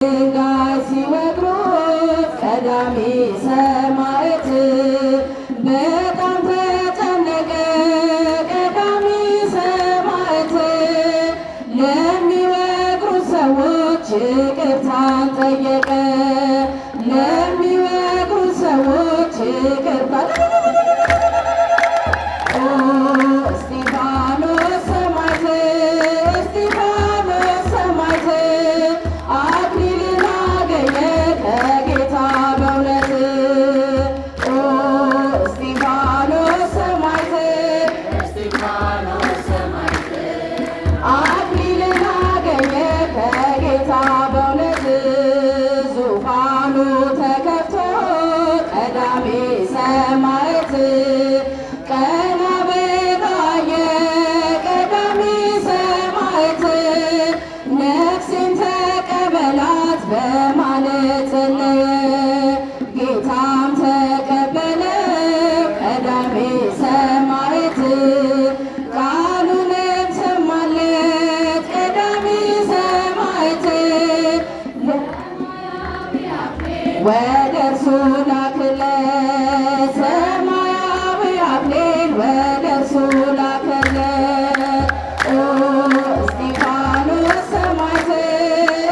ድንጋይ ሲወግሩት ቀዳሚ ሰማዕት በጣም ተጨነቀ። ቀዳሚ ሰማዕት ለሚወግሩት ሰዎች ይቅርታን ጠየቀ። ለሚወግሩት ሰዎች ይቅርታን ሰማዕት ቀና ብሎ አየ። ቀዳሚ ሰማዕት ነፍሴን ተቀበላት በማለት ጸለየ። ጌታም ተቀበለው ቀዳሚ ሰማዕት ቃሉንም ሰማለት። ቀዳሚ ሰማዕት ወደ እርሱ ላክለት። ሰማያዊ አክሊል ወደ እርሱ ላከለት። እስጢፋኖስ ሰማዕት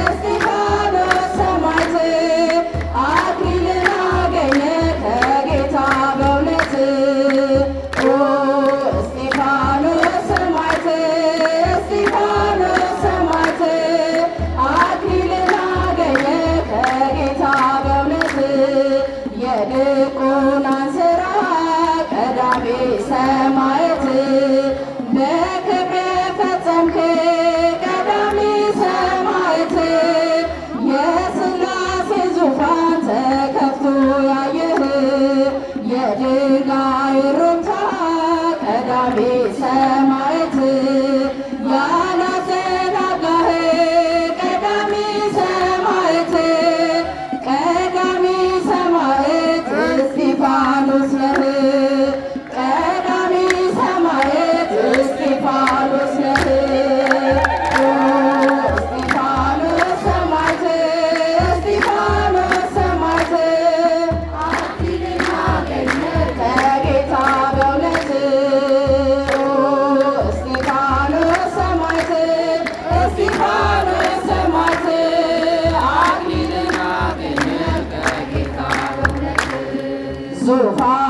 እስጢፋኖስ ሰማዕት አክሊልን አገኘ ከጌታ በእውነት። እስጢፋኖስ ሰማዕት እስጢፋኖስ ሰማዕት አክሊልን አገኘ ከጌታ በእውነት። የድቁናን ሥራ ቀዳሚ ሰማዕት በክብር ፈጸምክ። ቀዳሚ ሰማዕት የሥላሴ ዙፋን ተከፍቶ ያየህ የድንጋይ ሩምታ ቀዳሚ ሰማዕት ያላዘናጋህ ቀዳሚ ሰማዕት ቀዳሚ ሰማዕት እስጢፋኖስ ነህ። ቀዳሚ ሰማዕት እስጢፋኖስ ነህ። እስጢፋኖስ ሰማዕት እስጢፋኖስ ሰማዕት አክሊልን አገኘ ከጌታ በእውነት። እስጢፋኖስ ሰማዕት እስጢፋኖስ ሰማዕት አክሊልን አገኘ ከጌታ በእውነት። ዙፋን